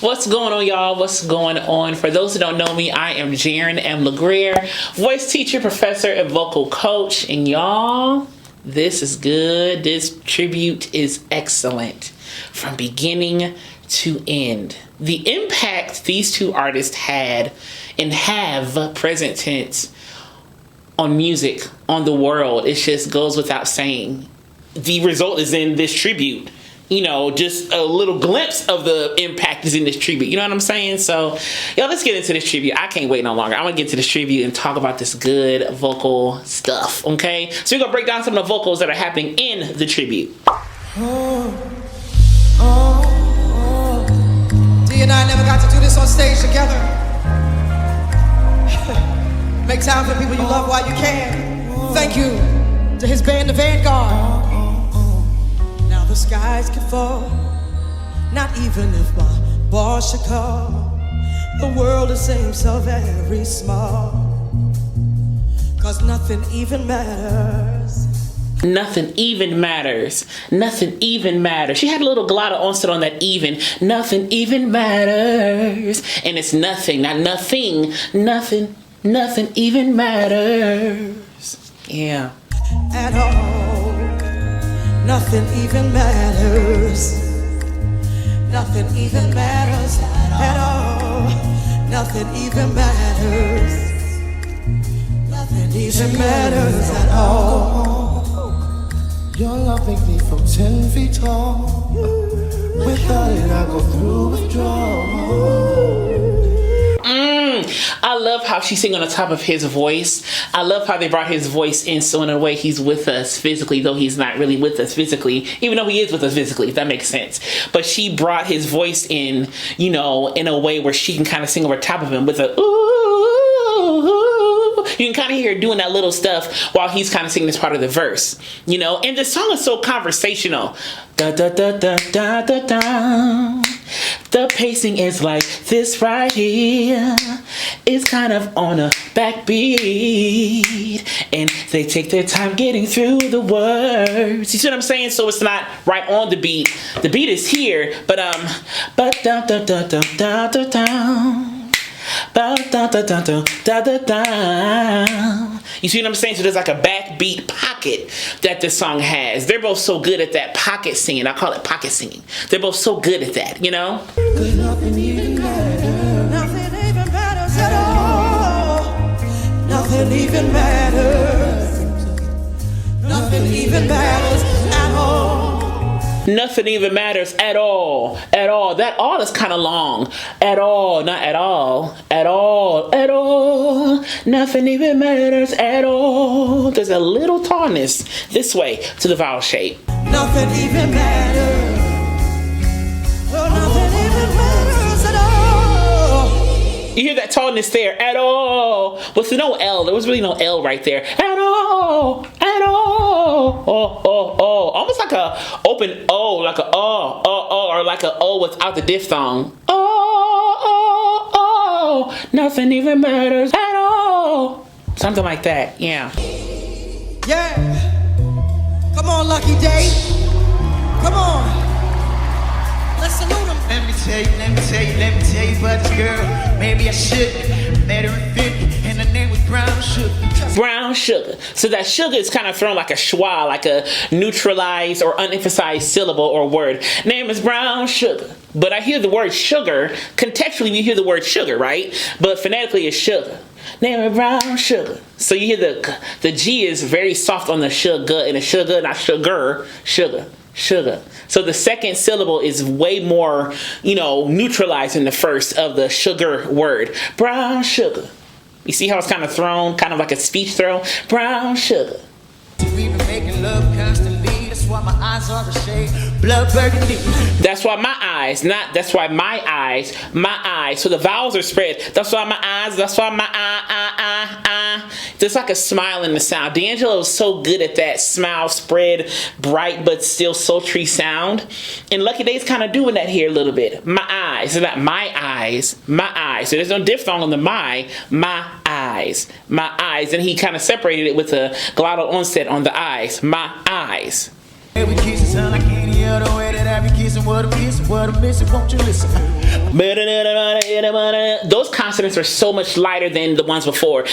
What's going on, y'all? What's going on? For those who don't know me, I am Jaren M. LeGrier, voice teacher, professor, and vocal coach. And y'all, this is good. This tribute is excellent from beginning to end. The impact these two artists had and have, present tense, on music, on the world, it just goes without saying. The result is in this tribute. You know, just a little glimpse of the impact is in this tribute. You know what I'm saying? So, yo, let's get into this tribute. I can't wait no longer. I'm going to get to this tribute and talk about this good vocal stuff, okay? So we're going to break down some of the vocals that are happening in the tribute. D and I never got to do this on stage together. Make time for the people you love while you can. Thank you to his band, The Vanguard. Now the skies could fall, not even if my boss should call. The world seems so very small, 'cause nothing even matters. Nothing even matters. Nothing even matters. She had a little glottal onset on that even. Nothing even matters. And it's nothing, not nothing. Nothing even matters. Yeah. At all. Nothing even matters. Nothing even matters at all. Nothing even matters. Nothing even matters at all. Your love makes me from 10 feet tall. Without it, I go through withdrawal. I love how she sing on the top of his voice. I love how they brought his voice in, so in a way he's with us physically, though he's not really with us physically, even though he is with us physically, if that makes sense. But she brought his voice in, you know, in a way where she can kind of sing over top of him with a ooh. You can kind of hear her doing that little stuff while he's kind of singing this part of the verse, you know. And the song is so conversational. Da da da da da da da. The pacing is like this right here. It's kind of on a backbeat, and they take their time getting through the words. You see what I'm saying? So it's not right on the beat. The beat is here, but da da da da da da da da. Da, da, da, da, da, da, da, da. You see what I'm saying? So there's like a backbeat pocket that this song has. They're both so good at that pocket singing. I call it pocket singing. They're both so good at that, you know? Nothing even matters. Nothing even matters at all. Nothing even matters. Nothing even matters at all. Nothing even matters at all. At all. That all is kind of long. At all. Not at all. At all. At all. Nothing even matters at all. There's a little tallness this way to the vowel shape. Nothing even matters. Well, nothing even matters at all. You hear that tallness there. At all. With no L. There was really no L right there. At all. At all. Oh, oh, oh. Almost like a open O, like a or like a O without the diphthong. Oh. Nothing even matters at all. Something like that. Yeah. Yeah. Come on, Lucky Day. Come on. Let's salute him. Let me tell you about this girl. Maybe I should met her in 50, and her name was Brown Sugar. Brown sugar. So that sugar is kind of thrown like a schwa, like a neutralized or unemphasized syllable or word. Name is Brown Sugar. But I hear the word sugar. Contextually, you hear the word sugar, right? But phonetically, it's sugar. Name is Brown Sugar. So you hear the G is very soft on the sugar, and the sugar, not sugar, sugar. Sugar. So the second syllable is way more, you know, neutralized in the first of the sugar word. Brown sugar. You see how it's kind of thrown, kind of like a speech throw? Brown sugar. We've been making love constantly. That's why my eyes are a shade blood burgundy. That's why my eyes, not that's why my eyes, my eyes. So the vowels are spread. That's why my eyes, that's why my There's like a smile in the sound. D'Angelo is so good at that smile spread, bright but still sultry sound. And Lucky Day's kind of doing that here a little bit. My eyes, so not my eyes, my eyes. So there's no diphthong on the my eyes, my eyes. And he kind of separated it with a glottal onset on the eyes, my eyes. Every kiss sound like any other way that I be kissing. What I'm missing, won't you listen? Those consonants are so much lighter than the ones before.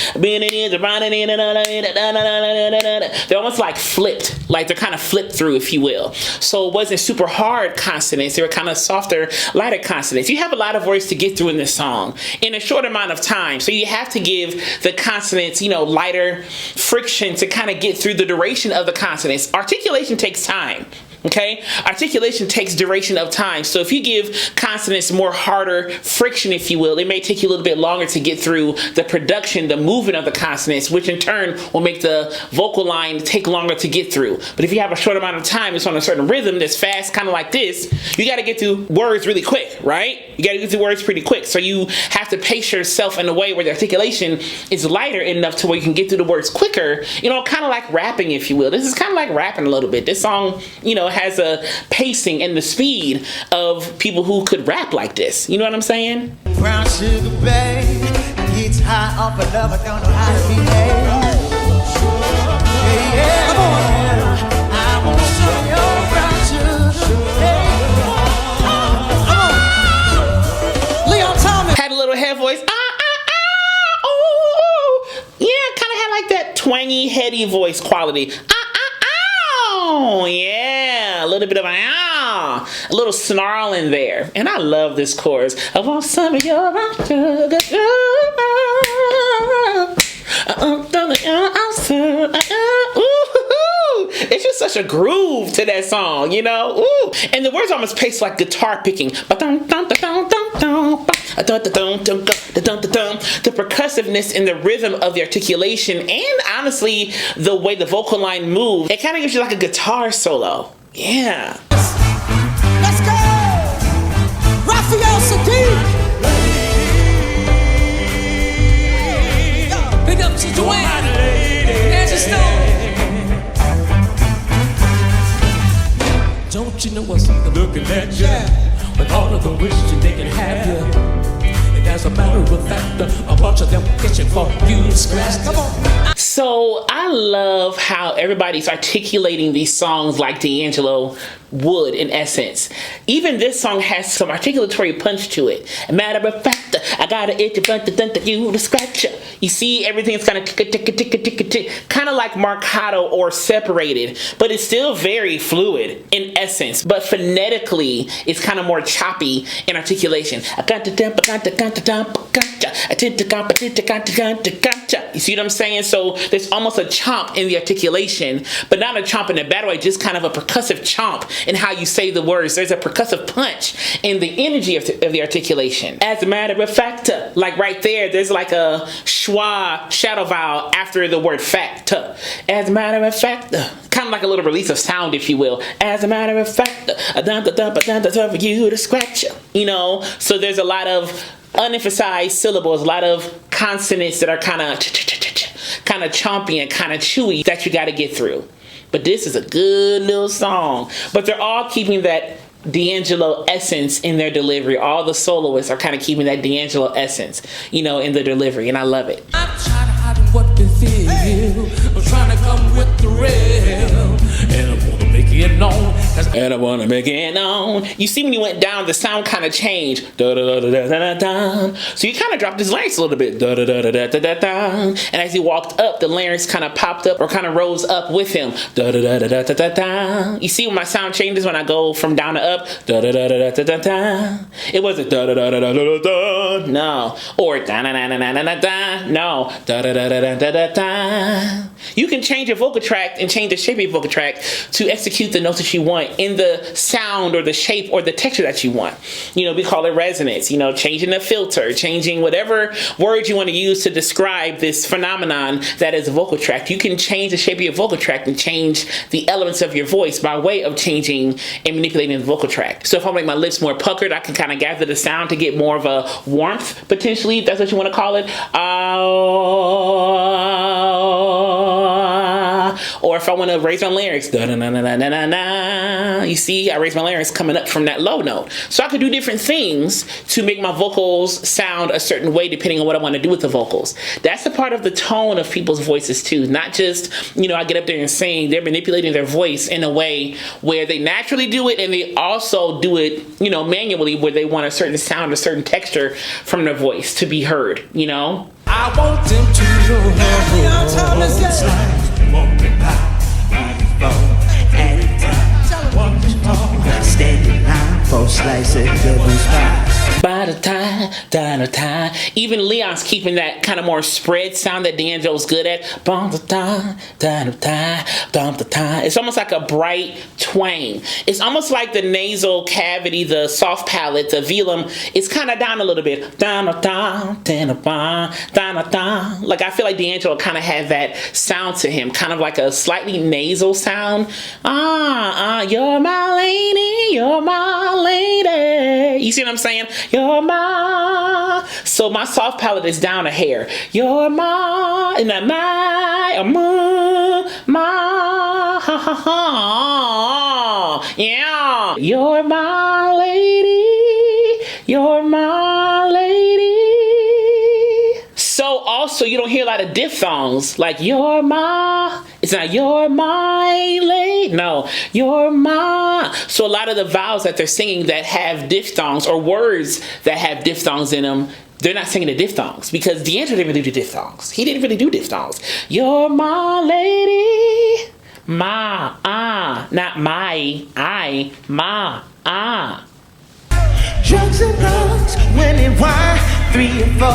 They're almost like flipped, like they're kind of flipped through, if you will. So it wasn't super hard consonants. They were kind of softer, lighter consonants. You have a lot of words to get through in this song in a short amount of time. So you have to give the consonants, you know, lighter friction to kind of get through the duration of the consonants. Articulation takes time. Okay, articulation takes duration of time. So if you give consonants more harder friction, if you will, it may take you a little bit longer to get through the production, the movement of the consonants, which in turn will make the vocal line take longer to get through. But if you have a short amount of time, it's on a certain rhythm that's fast, kind of like this, you got to get through words really quick, right? You got to get through words pretty quick. So you have to pace yourself in a way where the articulation is lighter enough to where you can get through the words quicker, you know, kind of like rapping, if you will. This is kind of like rapping a little bit. This song, you know, has a pacing and the speed of people who could rap like this. You know what I'm saying? Brown sugar, babe, gets high off of love, I don't know how to behave. Yeah, yeah. Come on. I want some of your brown sugar, Come on. Leon Thomas. Had a little head voice. Oh. Yeah, kind of had like that twangy, heady voice quality. Oh, yeah, a little bit of a little snarl in there. And I love this chorus. I want some of your sugar. It's just such a groove to that song, you know? Ooh. And the words almost pace like guitar picking. The percussiveness in the rhythm of the articulation, and honestly, the way the vocal line moves, it kind of gives you like a guitar solo. Yeah. Let's go! Raphael Sadiq! Big up to Dwayne! Nancy Stone! Don't you know what's looking at you? Yeah. With all of the wishes they can have you. And as a matter of fact, a bunch of them itching for you to scratch. Come on. So I love how everybody's articulating these songs like D'Angelo would, in essence. Even this song has some articulatory punch to it. A matter of fact, I got an itch for you to scratch. You see, everything's kind of kind of like marcato or separated, but it's still very fluid in essence. But phonetically, it's kind of more choppy in articulation. You see what I'm saying? So there's almost a chomp in the articulation, but not a chomp in a bad way, just kind of a percussive chomp in how you say the words. There's a percussive punch in the energy of the articulation. As a matter of fact, like right there, there's like a schwa shadow vowel after the word fact. As a matter of fact, kind of like a little release of sound, if you will. As a matter of fact, for you to scratch. You know, so there's a lot of unemphasized syllables, a lot of consonants that are kind of chompy and kind of chewy that you got to get through. But this is a good little song. But they're all keeping that D'Angelo essence in their delivery. All the soloists are kind of keeping that D'Angelo essence, you know, in the delivery, and I love it. I'm trying to hide what they feel. I'm trying to come with the real. And I want to make it known. And I want to make it known. You see, when you went down, the sound kind of changed. Da da da da da da da. So you kind of dropped his larynx a little bit. Da da da da da da da. And as he walked up, the larynx kind of popped up or kind of rose up with him. Da da da da da da da. You see when my sound changes when I go from down to up. Da da da da da da da. It wasn't da da da da da da da. No. Or da da da da da da da. No. Da da da da da da da. You can change your vocal tract and change the shape of your vocal tract to execute the notes that you want in the sound or the shape or the texture that you want. You know, we call it resonance, you know, changing the filter, changing whatever word you want to use to describe this phenomenon that is a vocal tract. You can change the shape of your vocal tract and change the elements of your voice by way of changing and manipulating the vocal tract. So if I make my lips more puckered, I can kind of gather the sound to get more of a warmth, potentially, if that's what you want to call it. Or if I want to raise my larynx, da da da da da da da. You see, I raise my larynx coming up from that low note. So I could do different things to make my vocals sound a certain way depending on what I want to do with the vocals. That's a part of the tone of people's voices too. Not just, you know, I get up there and sing. They're manipulating their voice in a way where they naturally do it, and they also do it, you know, manually, where they want a certain sound, a certain texture from their voice to be heard, you know? I want them to know how it's like walking by stand in line for a slice of devil's pie. Even Leon's keeping that kind of more spread sound that D'Angelo's good at. It's almost like a bright twang. It's almost like the nasal cavity, the soft palate, the velum, it's kind of down a little bit. Like I feel like D'Angelo kind of had that sound to him, kind of like a slightly nasal sound. You're my lady, you're my lady. You see what I'm saying? You're my. So my soft palate is down a hair. You're my, and that my, ha ha ha. Yeah. You're my lady. You're my lady. So also you don't hear a lot of diphthongs like you're my. It's not you're my lady. No, you're my. So a lot of the vowels that they're singing that have diphthongs, or words that have diphthongs in them, they're not singing the diphthongs because D'Angelo didn't really do diphthongs. He didn't really do diphthongs. You're my lady. Ma, not my, I, ma, Drugs and drugs, when and why, 3 or 4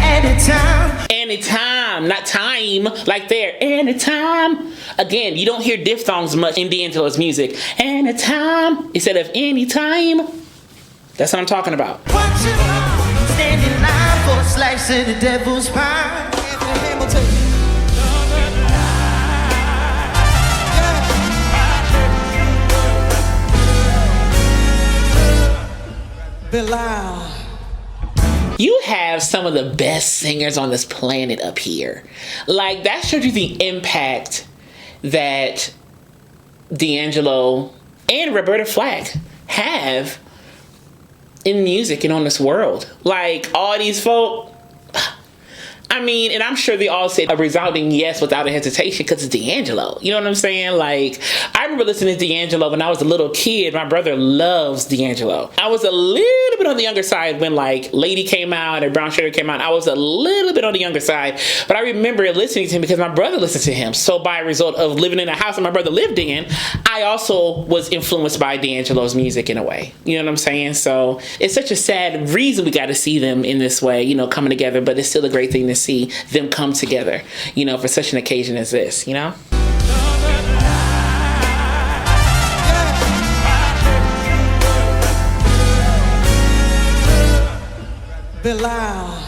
at a time. Anytime, not time, like there. Anytime. Again, you don't hear diphthongs much in D'Angelo's music. Anytime instead of anytime. That's what I'm talking about. Watch it all, stand in line for a slice of the devil's pie. Anthony Hamilton. Bilal. You have some of the best singers on this planet up here. Like, that shows you the impact that D'Angelo and Roberta Flack have in music and on this world. Like, all these folk, I mean, and I'm sure they all said a resounding yes without a hesitation because it's D'Angelo. You know what I'm saying? Like, I remember listening to D'Angelo when I was a little kid. My brother loves D'Angelo. I was a little bit on the younger side when, like, Lady came out and Brown Sugar came out. I was a little bit on the younger side. But I remember listening to him because my brother listened to him. So by result of living in a house that my brother lived in, I also was influenced by D'Angelo's music in a way. You know what I'm saying? So it's such a sad reason we got to see them in this way, you know, coming together. But it's still a great thing to see them come together, you know, for such an occasion as this, you know? Bilal.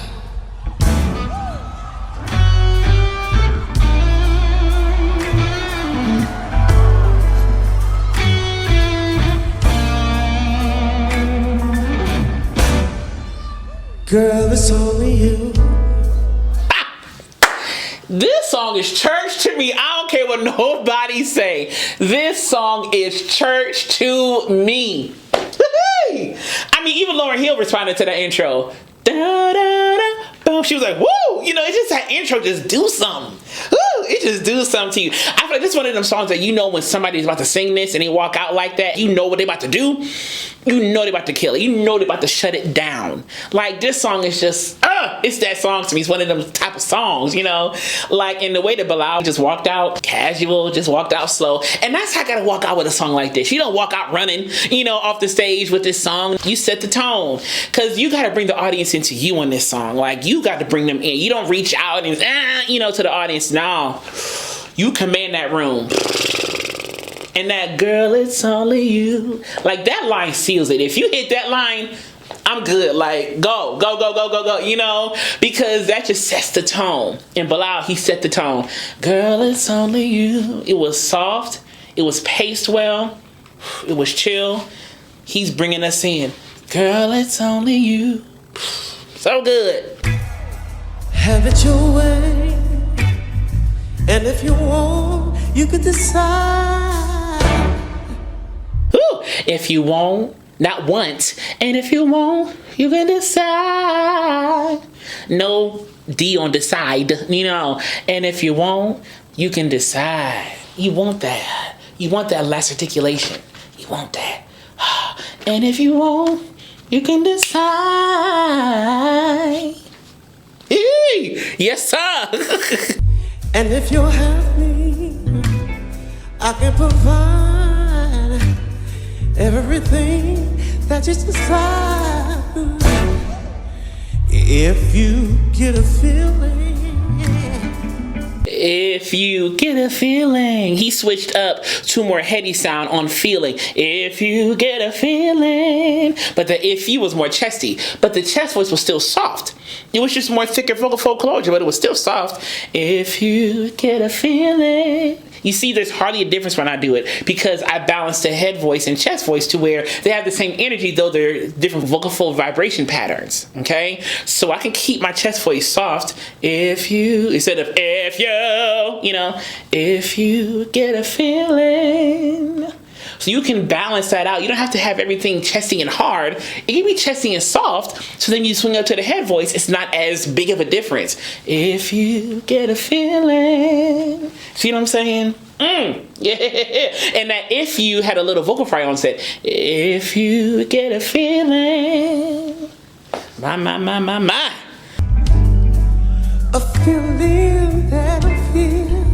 Girl, it's only you. This song is church to me. I don't care what nobody say. This song is church to me. I mean, even Lauryn Hill responded to that intro. Da, da, da, boom. She was like, woo! You know, it's just that intro just do something. Woo! It just do something to you. I feel like this is one of them songs that you know when somebody's about to sing this and they walk out like that, you know what they about to do. You know they about to kill it. You know they about to shut it down. Like, this song is just, it's that song to me. It's one of them type of songs, you know? Like, in the way that Bilal just walked out casual, just walked out slow. And that's how I gotta walk out with a song like this. You don't walk out running, you know, off the stage with this song. You set the tone. Because you gotta bring the audience into you on this song. Like, you got to bring them in. You don't reach out and, you know, to the audience. No. You command that room. And that girl, it's only you. Like, that line seals it. If you hit that line, I'm good. Like, go, go, go, go, go, go, you know? Because that just sets the tone. And Bilal, he set the tone. Girl, it's only you. It was soft. It was paced well. It was chill. He's bringing us in. Girl, it's only you. So good. Have it your way. And if you want, you can decide. Ooh, if you won't, not once. And if you won't, you can decide. No D on decide, you know. And if you won't, you can decide. You want that. You want that last articulation. You want that. And if you won't, you can decide. Hey, yes, sir. And if you'll have me, I can provide everything that you desire. If you get a feeling. If you get a feeling. He switched up to more heady sound on feeling. If you get a feeling. But the if you was more chesty. But the chest voice was still soft. It was just more thicker vocal fold closure, but it was still soft. If you get a feeling. You see, there's hardly a difference when I do it because I balance the head voice and chest voice to where they have the same energy, though they're different vocal fold vibration patterns, okay? So I can keep my chest voice soft if you, instead of if you know, if you get a feeling. So you can balance that out. You don't have to have everything chesty and hard. It can be chesty and soft. So then you swing up to the head voice. It's not as big of a difference. If you get a feeling. See what I'm saying? Yeah. And that if you had a little vocal fry on set. If you get a feeling. My. A feeling that I feel.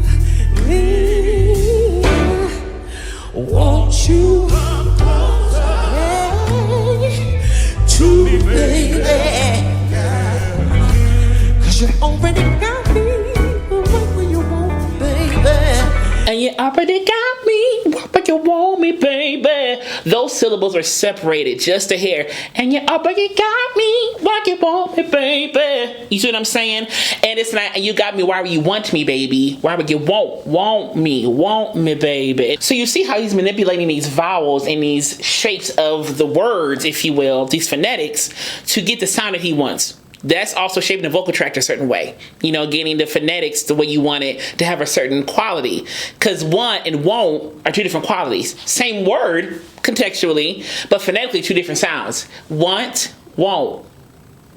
Won't you come closer to me, baby? 'Cause you already got me right where you want me, baby. And you already got me, but you want me, baby. Those syllables are separated just a hair. And you already got me, but you want me, baby. You see what I'm saying? And it's not, you got me, why would you want me, baby? Why would you want me, baby? So you see how he's manipulating these vowels and these shapes of the words, if you will, these phonetics, to get the sound that he wants. That's also shaping the vocal tract a certain way. You know, getting the phonetics the way you want it to have a certain quality. Because want and won't are two different qualities. Same word, contextually, but phonetically two different sounds. Want, won't.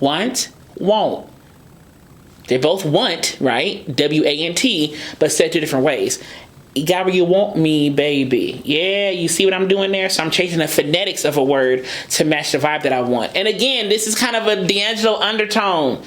Want, won't. They both want, right? W-A-N-T, but said two different ways. You got where you want me, baby. Yeah, you see what I'm doing there? So I'm changing the phonetics of a word to match the vibe that I want. And again, this is kind of a D'Angelo undertone.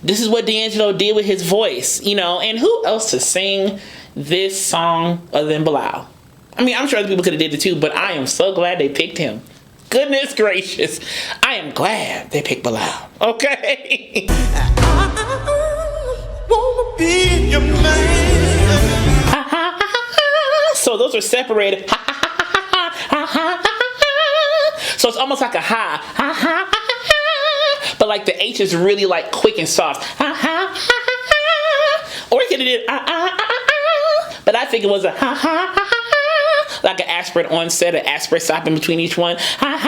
This is what D'Angelo did with his voice, you know. And who else to sing this song other than Bilal? I mean, I'm sure other people could have did it too, but I am so glad they picked him. Goodness gracious. I am glad they picked Bilal. Okay. I wanna be your man. So those are separated. So it's almost like a ha. But like the H is really like quick and soft. Or you could have did but I think it was a like an aspirate onset, an aspirate stop in between each one. Wanna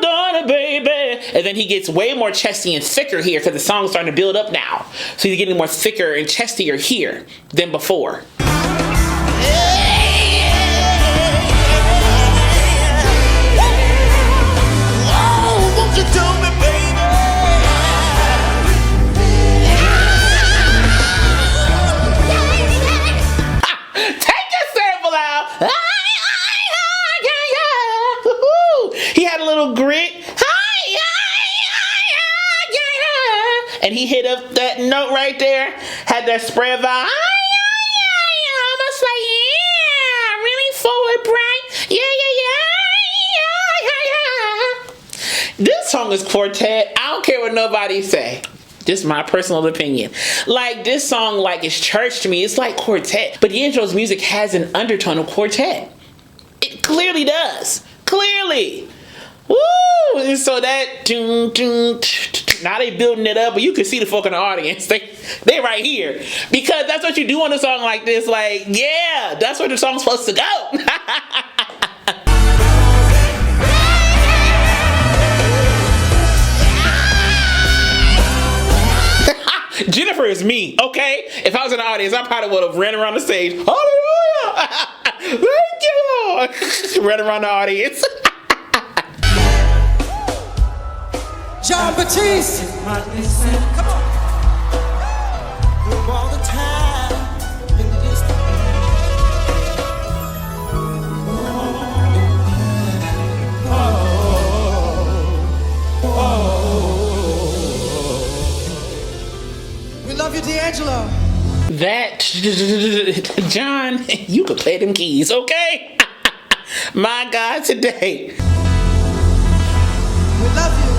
done it, baby. And then he gets way more chesty and thicker here because the song's starting to build up now. So he's getting more thicker and chestier here than before. He had a little grit. And he hit up that note right there. Had that spread vibe. Almost like, yeah, really forward bright. Yeah. This song is quartet. I don't care what nobody say. Just my personal opinion. Like, this song, like, is church to me. It's like quartet. But D'Angelo's music has an undertone of quartet. It clearly does. Clearly. Woo! And so that now they building it up, but you can see the folk in the audience. They right here. Because that's what you do on a song like this. Like, yeah, that's where the song's supposed to go. Jennifer cipher is me, okay? If I was in the audience, I probably would have ran around the stage. Hallelujah! Thank you, Lord! Run around the audience. John Batiste. Come on. Through all the time in the distance. We love you, D'Angelo. That, John, you could play them keys, okay? My God, today. We love you.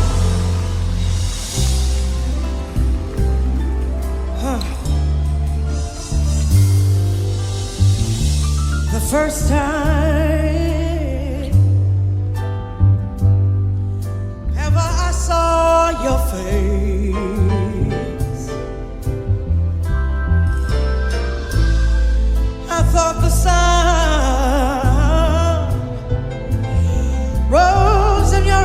The first time ever I saw your face, I thought the sun rose in your eyes.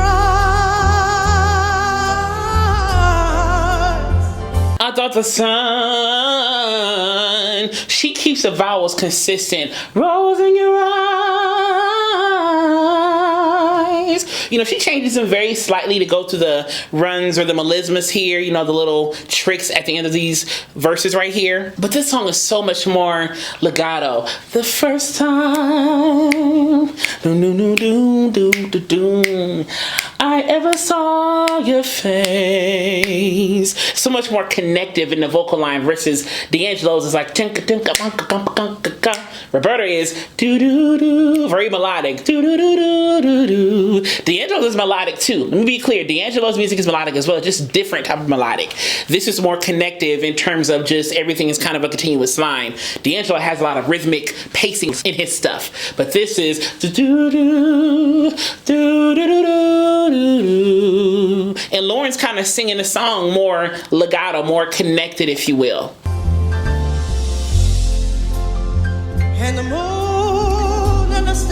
I thought the sun, she keeps the vowels consistent. Rose in your eyes. You know, she changes them very slightly to go to the runs or the melismas here, you know, the little tricks at the end of these verses right here. But this song is so much more legato. The first time I ever saw your face. So much more connective in the vocal line versus D'Angelo's is like Roberta is do-do-do, very melodic. Do-do-do-do-do-do. D'Angelo's is melodic too. Let me be clear, D'Angelo's music is melodic as well, just different type of melodic. This is more connective in terms of just everything is kind of a continuous line. D'Angelo has a lot of rhythmic pacings in his stuff, but this is do-do-do, do-do-do-do-do. And Lauren's kind of singing the song more legato, more connected, if you will. And the moon and the stars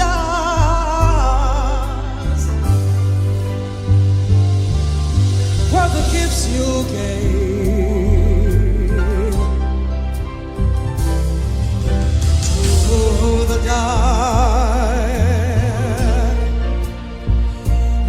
were the gifts you gave to the dark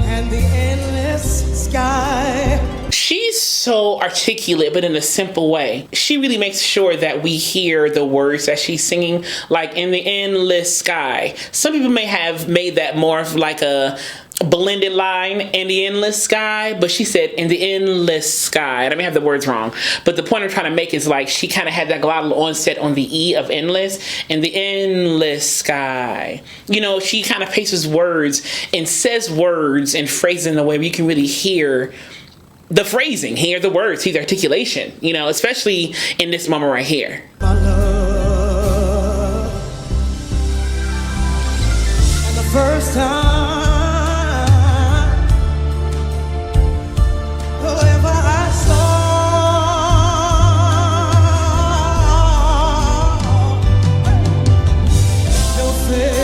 and the endless sky. She's so articulate, but in a simple way. She really makes sure that we hear the words that she's singing, like in the endless sky. Some people may have made that more of like a blended line, in the endless sky, but she said in the endless sky, and I may have the words wrong, but the point I'm trying to make is like she kind of had that glottal onset on the E of endless, in the endless sky. You know, she kind of paces words and says words and phrases in a way where you can really hear the phrasing, hear the words, hear the articulation, you know, especially in this moment right here. My love. And the first time ever I saw your face,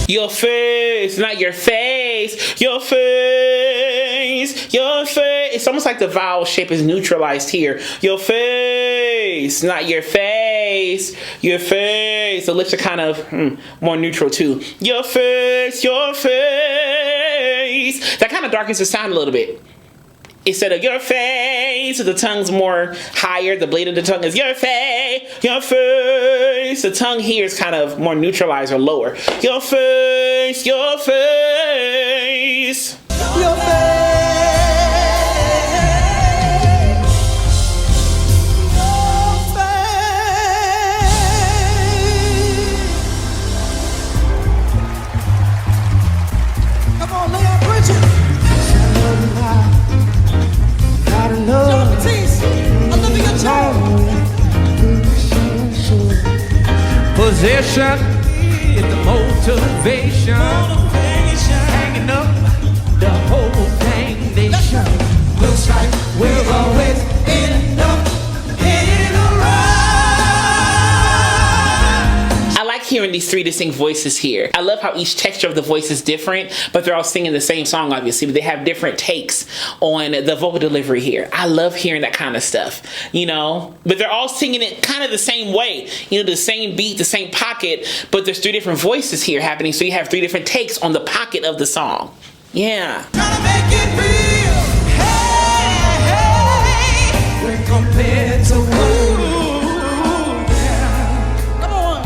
your face, not your face, your face, your face. It's almost like the vowel shape is neutralized here. Your face, not your face, your face. The lips are kind of more neutral too. Your face, your face. That kind of darkens the sound a little bit. Instead of your face, the tongue's more higher. The blade of the tongue is your face, your face. The tongue here is kind of more neutralized or lower. Your face, your face. your face. Come on, Leon Bridges. John Batiste, Olivia Jones. Possession is the motivation, hanging up the whole thing nation. Looks like we'll always end up in a ride. I like hearing these three distinct voices here. I love how each texture of the voice is different, but they're all singing the same song, obviously, but they have different takes on the vocal delivery here. I love hearing that kind of stuff, you know, but they're all singing it kind of the same way, you know, the same beat, the same pocket, but there's three different voices here happening, so you have three different takes on the pocket of the song. Yeah. Gotta make it real. Hey, hey, when compared to Come on.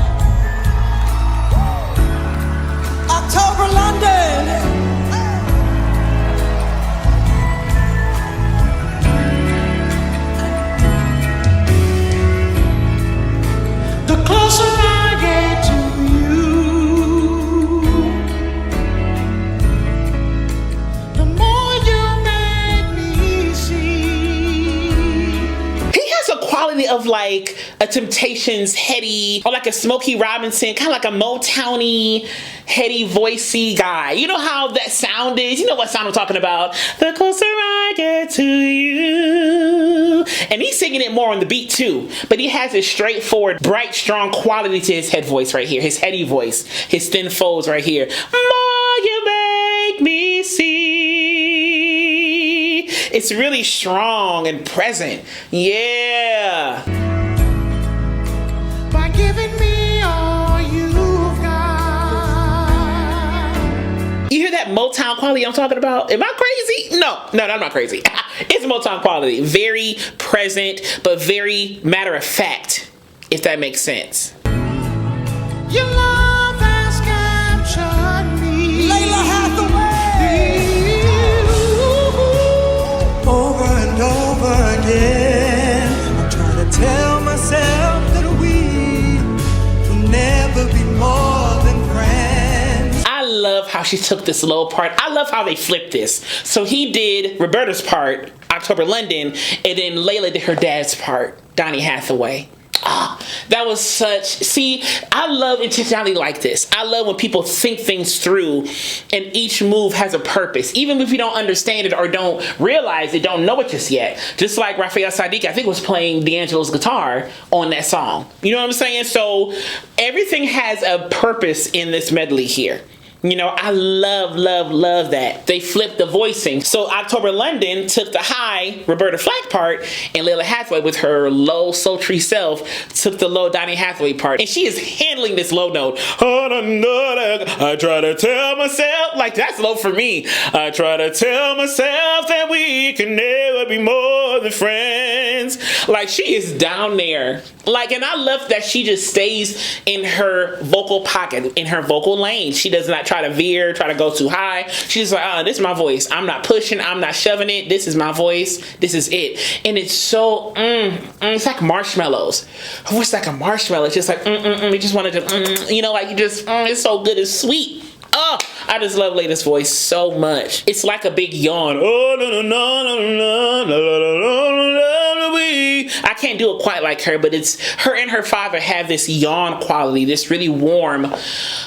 October London. the closer I get to you, the more you make me see. He has a quality of like a Temptations heady, or like a Smokey Robinson, kind of like a Motown-y, heady, voicey guy. You know how that sound is? You know what sound I'm talking about? The closer I get to you. And he's singing it more on the beat too, but he has a straightforward, bright, strong quality to his head voice right here, his heady voice, his thin folds right here. More you make me see. It's really strong and present. Yeah. By giving me all you've got. You hear that Motown quality I'm talking about? Am I crazy? No, I'm not crazy. It's Motown quality. Very present, but very matter of fact, if that makes sense. Your love has captured me. Layla Hathaway. Over and over again, I'm trying to tell myself that we will never be more than friends. I love how she took this low part. I love how they flipped this. So he did Roberta's part, October London, and then Layla did her dad's part, Donny Hathaway. Ah, that was such, see, I love intentionality like this. I love when people think things through and each move has a purpose. Even if you don't understand it or don't realize it, don't know it just yet. Just like Raphael Sadiq, I think, was playing D'Angelo's guitar on that song. You know what I'm saying? So everything has a purpose in this medley here. You know, I love that. They flipped the voicing. So October London took the high Roberta Flack part, and Layla Hathaway with her low sultry self took the low Donny Hathaway part. And she is handling this low note. I try to tell myself, like that's low for me. I try to tell myself that we can never be more than friends. Like she is down there. Like, and I love that she just stays in her vocal pocket, in her vocal lane. She does not try to veer, try to go too high. She's like, this is my voice. I'm not pushing, I'm not shoving it. This is my voice. This is it. And it's so, it's like marshmallows. What's like a marshmallow? It's just like, you just wanted to, you know, like you just, it's so good, it's sweet. Oh, I just love Layla's voice so much. It's like a big yawn. Oh, no, no, no, no, no, no, no, no. I can't do it quite like her, but it's her and her father have this yawn quality, this really warm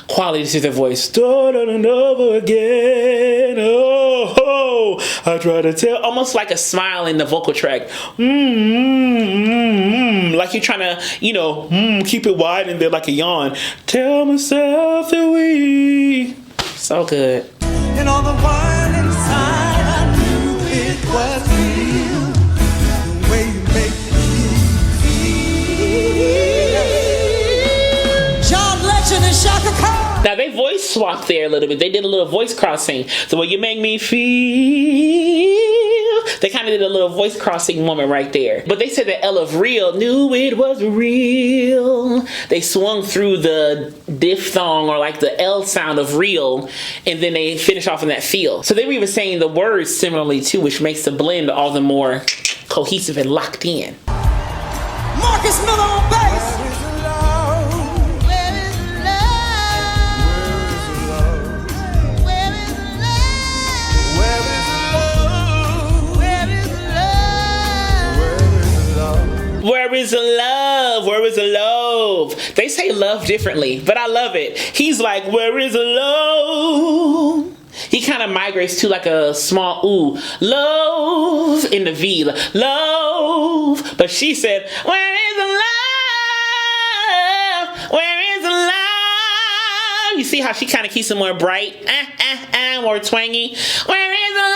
quality to their voice. Over again. Oh, I try to tell, almost like a smile in the vocal track. Like you're trying to, you know, keep it wide and then like a yawn. Tell myself that we. So good. And all the while inside I knew it was real. The way you make me feel. John Legend and Shaka Khan. Now they voice swapped there a little bit. They did a little voice crossing. The way you make me feel. They kind of did a little voice crossing moment right there. But they said the L of real, knew it was real. They swung through the diphthong or like the L sound of real, and then they finish off in that feel. So they were even saying the words similarly too, which makes the blend all the more cohesive and locked in. Marcus Miller on bass. Where is the love? Where is the love? They say love differently, but I love it. He's like, where is the love? He kind of migrates to like a small ooh, love in the V, love. But she said, where is the love? Where is the You see how she kind of keeps it more bright, more twangy. Where is the love?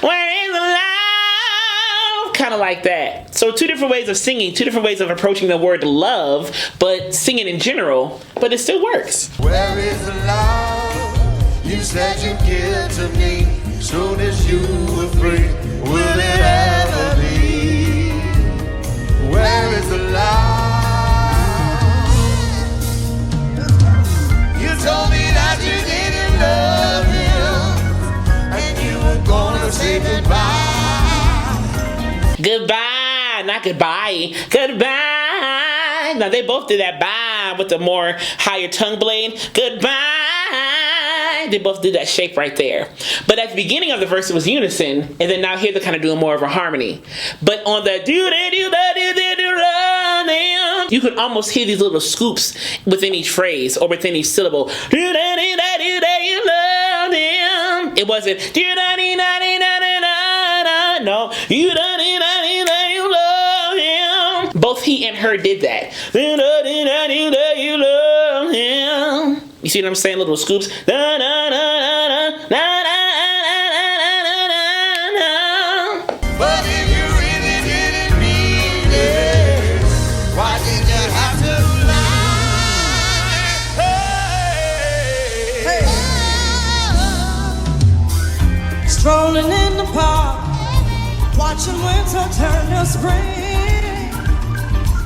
Where is the love? Kind of like that. So two different ways of singing, two different ways of approaching the word love, but singing in general, but it still works. Where is the love you said you'd give to me? Soon as you were free, will it ever be? Where is the love? You told me that you didn't love him, and you were gonna say goodbye. Goodbye, not goodbye. Goodbye. Now they both did that bye with the more higher tongue blade. Goodbye. They both did that shape right there. But at the beginning of the verse it was unison, and then now here they're kind of doing more of a harmony. But on the you could almost hear these little scoops within each phrase or within each syllable. It wasn't no. Both he and her did that. You see what I'm saying? Little scoops. But if you really didn't mean it, why did you have to lie? Hey. Strolling in the park, watching winter turn to spring.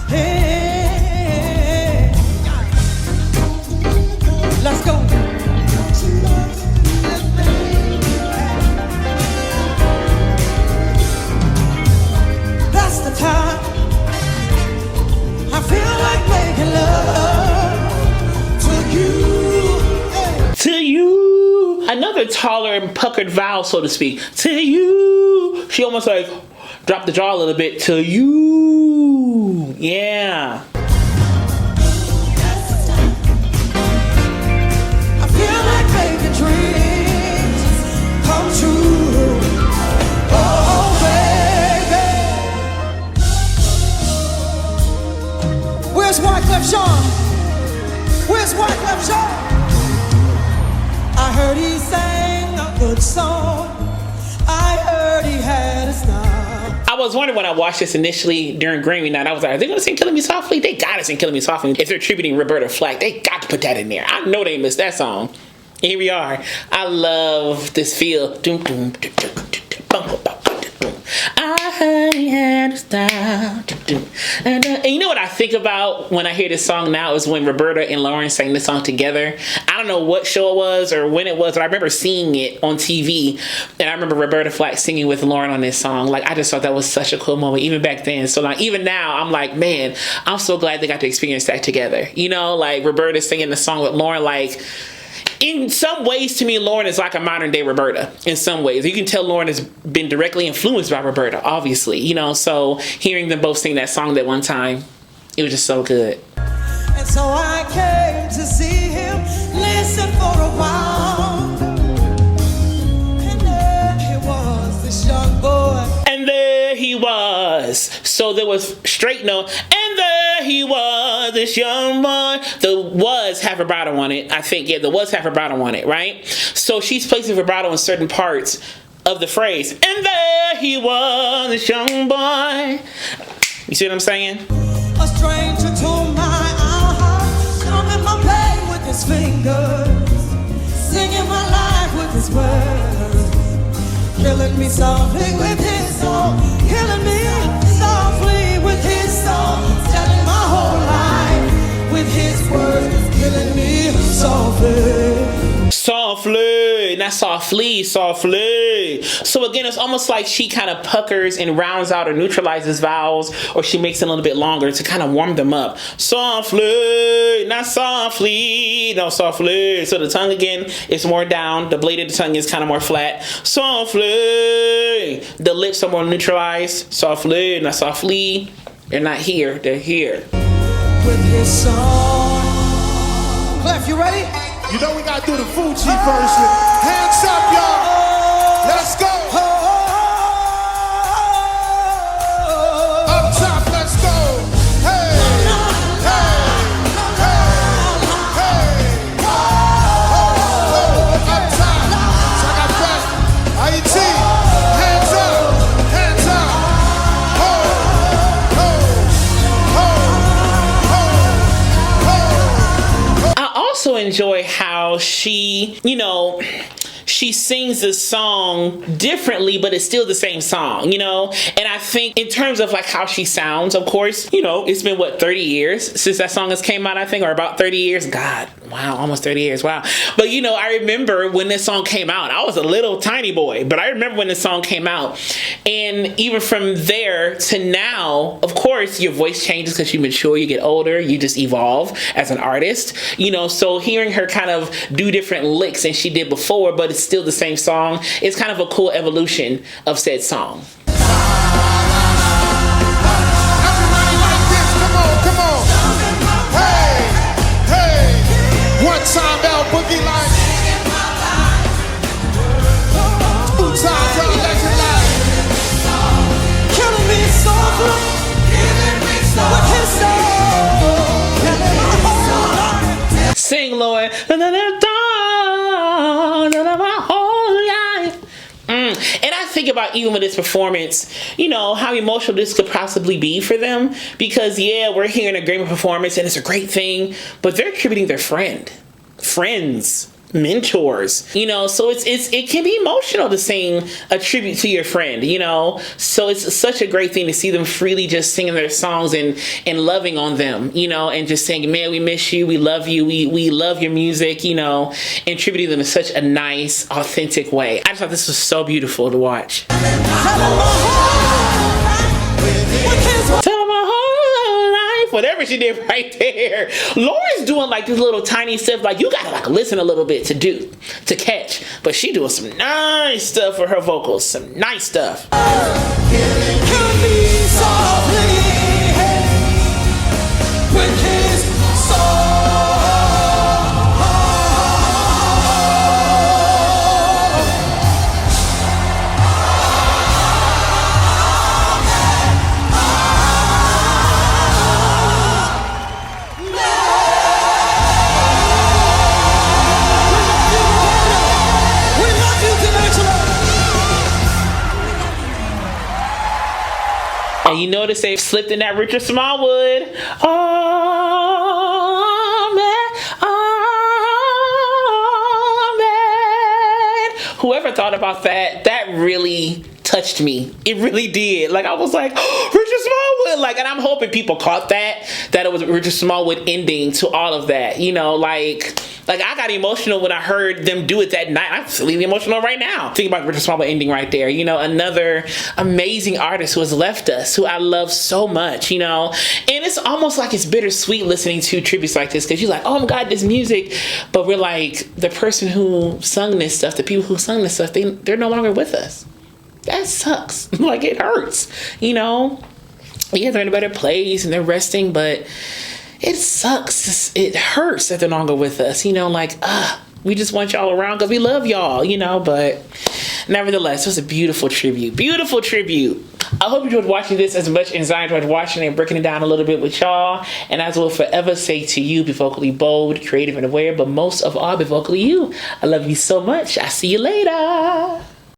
Hey, let's go. That's the time I feel like making love to you. Hey. to you. Another taller and puckered vowel, so to speak. To you. She almost like dropped the jaw a little bit. To you. Yeah. I feel like making dreams come true. Oh, baby. Where's Wyclef Jean? Where's Wyclef Jean? I heard he sang a good song. I heard he had a style. I was wondering when I watched this initially during Grammy night, I was like, are they going to sing Killing Me Softly? They got to sing Killing Me Softly. If they're attributing Roberta Flack, they got to put that in there. I know they missed that song. Here we are. I love this feel. I heard he had a style. And you know what I think about when I hear this song now is when Roberta and LAURYN sang this song together. I don't know what show it was or when it was, but I remember seeing it on TV. And I remember Roberta Flack singing with LAURYN on this song. Like, I just thought that was such a cool moment, even back then. So like, even now, I'm like, man, I'm so glad they got to experience that together. You know, like Roberta singing the song with LAURYN, like, in some ways, to me, LAURYN is like a modern day Roberta. In some ways, you can tell LAURYN has been directly influenced by Roberta, obviously, you know. So hearing them both sing that song that one time, it was just so good. And so I came to see him, listen for a while. And there he was, this young boy. And there he was. So there was straight no. And there he was, this young boy. The was have vibrato on it. I think, yeah, the was have vibrato on it, right? So she's placing vibrato in certain parts of the phrase. And there he was, this young boy. You see what I'm saying? A stranger to my heart, strumming my pain with his fingers, singing my life with his words, killing me softly with his song, killing me softly with his song, telling my whole life with his words, killing me softly. Softly, not softly, softly. So again, it's almost like she kind of puckers and rounds out or neutralizes vowels, or she makes it a little bit longer to kind of warm them up. Softly, not softly, no, softly. So the tongue again is more down. The blade of the tongue is kind of more flat. Softly. The lips are more neutralized. Softly, not softly. They're not here, they're here. With his song. Clef, you ready? You know we gotta do the Fuji version. Hands up, y'all. Let's go. Up top, let's go. Hey, hey, hey. enjoy how she, you know, she sings this song differently, but it's still the same song, you know? And I think in terms of like how she sounds, of course, you know, it's been what, 30 years since that song has came out, I think, or about 30 years. God, wow, almost 30 years, wow. But you know, I remember when this song came out, I was a little tiny boy, but I remember when this song came out. And even from there to now, of course, your voice changes because you mature, you get older, you just evolve as an artist, you know? So hearing her kind of do different licks than she did before, but it's still the same song, it's kind of a cool evolution of said song. Everybody like this, come on, come on. Hey, hey. One time Bell Boogie like. Two times Bell Legend like. Killing me softly with his soul. Killing my whole life. Sing, Lord. And I think about even with this performance, you know, how emotional this could possibly be for them. Because, yeah, we're hearing a Grammy performance and it's a great thing, but they're attributing their friends, mentors, you know, so it can be emotional to sing a tribute to your friend, you know, so it's such a great thing to see them freely just singing their songs and loving on them, you know, and just saying, man, we miss you, we love you, we love your music, you know, and tributing them in such a nice, authentic way. I just thought this was so beautiful to watch. Tell them my whole life, whatever she did right there. Lauryn's doing like this little tiny stuff, like you gotta like listen a little bit to catch, but she doing some nice stuff for her vocals, some nice stuff. Killing me softly with his soul. And you notice they slipped in that Richard Smallwood. Amen. Whoever thought about that, that really touched me. It really did. Like I was like, oh, Richard Smallwood. Like, and I'm hoping people caught that it was Richard Smallwood ending to all of that. You know, like I got emotional when I heard them do it that night. I'm feeling emotional right now. Think about Richard Smallwood ending right there. You know, another amazing artist who has left us, who I love so much, you know. And it's almost like it's bittersweet listening to tributes like this because you're like, oh my God, this music. But we're like, the person who sung this stuff, the people who sung this stuff, they're no longer with us. That sucks. Like, it hurts, you know. Yeah, they're in a better place and they're resting, but it sucks. It hurts that they're no longer with us, you know, like, we just want y'all around because we love y'all, you know, but nevertheless, it was a beautiful tribute. Beautiful tribute. I hope you enjoyed watching this as much as I enjoyed watching and breaking it down a little bit with y'all. And as I will forever say to you, be vocally bold, creative, and aware, but most of all, be vocally you. I love you so much. I'll see you later.